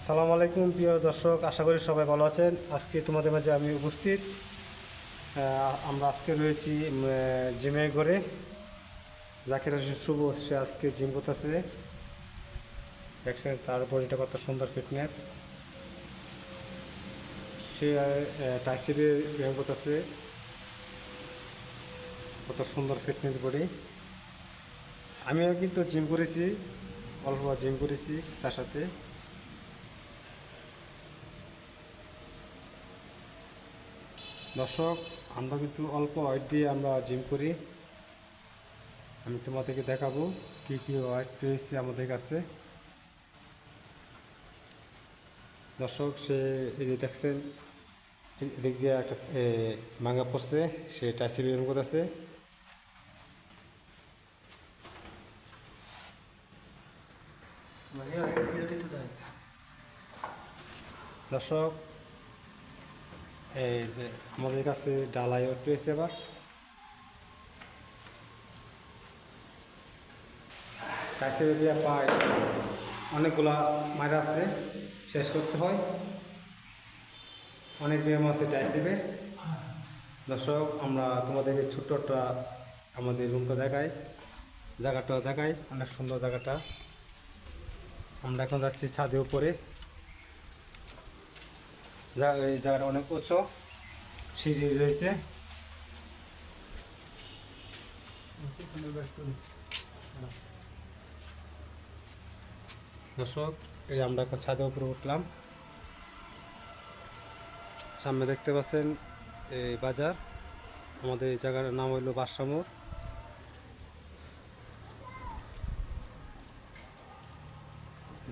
আসসালামু আলাইকুম প্রিয় দর্শক, আশা করি সবাই ভালো আছেন। আজকে তোমাদের মাঝে আমি উপস্থিত। আমরা আজকে রয়েছি জিমে ঘরে। জাকির হোসেন শুভ সে আজকে জিম করতেছে। দেখছেন তার বডিটা কত সুন্দর ফিটনেস। সে টাইসিপে ব্যায়াম করতেছে, কত সুন্দর ফিটনেস বডি। আমিও কিন্তু জিম করেছি, অল্প জিম করেছি তার সাথে। দর্শক, আমরা কিন্তু অল্প ওয়েট দিয়ে আমরা জিম করি। আমি তোমাদেরকে দেখাবো কী কী ওয়েট রয়েছে আমাদের কাছে। দর্শক, সে এই যে দেখছেন এদিক দিয়ে একটা ভাঙা পড়ছে, সে টাইসি ব্যায়াম করতেছে। দর্শক, এই যে আমাদের কাছে ডালাই ওয়েট রয়েছে। আবার টাইসি দিয়ে পায় অনেকগুলা মায়েরা আছে, শেষ করতে হয়। অনেক ব্যায়াম আছে টাইসিপের। দর্শক, আমরা তোমাদেরকে ছোট্টটা আমাদের রুমটা দেখাই, জায়গাটা দেখাই, অনেক সুন্দর জায়গাটা। আমরা এখন যাচ্ছি ছাদের উপরে। এই জায়গাটা অনেক উঁচু, সিঁড়ি রয়েছে। দর্শক, এই আমরা এখন ছাদের উপরে উঠলাম। সামনে দেখতে পাচ্ছেন এই বাজার। আমাদের এই জায়গার নাম হইল বাদশাহ।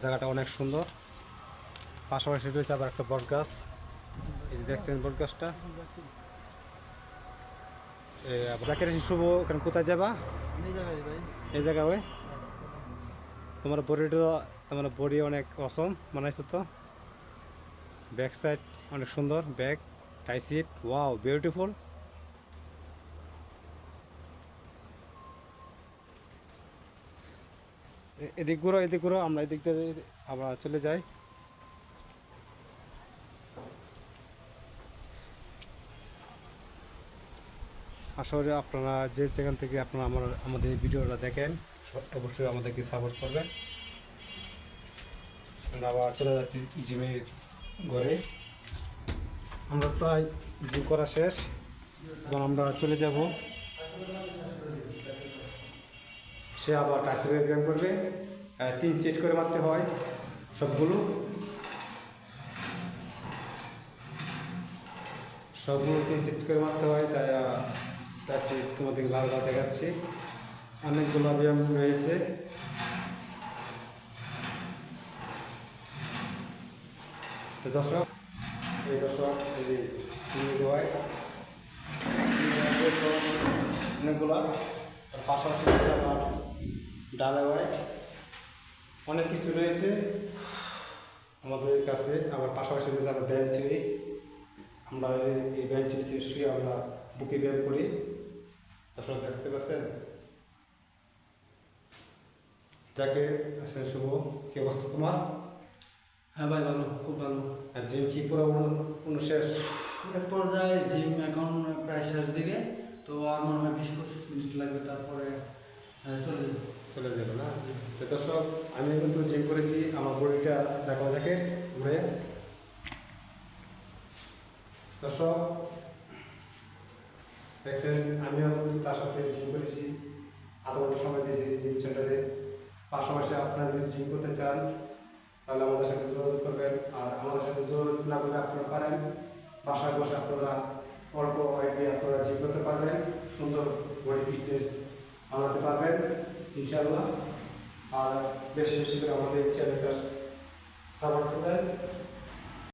জায়গাটা অনেক সুন্দর। পাশাপাশি রয়েছে আবার একটা বট গাছ। এই যে দেখছেন বট গাছটা। জাকির হোসেন শুভ, ওখানে কোথায় যাবা? এই জায়গায় ওই তোমার বডি অনেক অসম বানাইছো তো। ব্যাক সাইড অনেক সুন্দর, ব্যাক টাইসিপ, ওয়াও বিউটিফুল। এদিক ঘুরো, আমরা এদিক দিয়ে আমরা চলে যাই। আশা করি আপনারা যে যেখান থেকে আপনারা আমাদের এই ভিডিওটা দেখেন অবশ্যই আমাদেরকে সাপোর্ট করবেন। আমরা আবার চলে যাচ্ছি জিমের ঘরে। আমরা প্রায় জিম করা শেষ এবং আমরা চলে যাব। সে আবার টাইসিপের ব্যায়াম করবে। 3 সেট করে মারতে হয় সবগুলো 3 সেট করে মারতে হয়। তাই টাইসিপ তোমাদেরকে ভালো দেখাচ্ছি। অনেকগুলো ব্যায়াম রয়েছে। তো দর্শক, এই অনেকগুলো পাশাপাশি আমার ডালে ওয়াইট অনেক কিছু রয়েছে আমাদের কাছে। আবার পাশাপাশি রয়েছে আমার বেঞ্চ উইস। আমরা এই বেঞ্চ উইসে শুয়ে আমরা বুকে ব্যায়াম করি। দর্শক দেখতে পাচ্ছেন। যাকে আসলে শুভ, কি অবস্থা তোমার? হ্যাঁ ভাই, ভালো, খুব ভালো। আর জিম কি পুরো শেষ? এক পর্যায়ে জিম এখন প্রায় শেষ দিকে, তো আর মনে হয় 20-25 মিনিট লাগবে, তারপরে চলে যাবে না? তো দর্শক, আমি কিন্তু জিম করেছি। আমার বডিটা দেখো যাকে ঘুরে। দর্শক দেখছেন, আমিও কিন্তু তার সাথে জিম করেছি। আধা ঘন্টা সময় দিয়েছি জিম সেন্টারে। পাশাপাশি আপনারা যদি জিম করতে চান তাহলে আমাদের সাথে যোগাযোগ করবেন। আর আমাদের সাথে যোগাযোগ না করলে আপনারা পারেন বাসায় বসে আপনারা অল্প ওয়েট দিয়ে আপনারা জিম করতে পারবেন, সুন্দর বডি ফিটনেস বানাতে পারবেন ইনশাআল্লাহ। আর বেশি বেশি করে আমাদের চ্যানেলটা সাপোর্ট করবেন।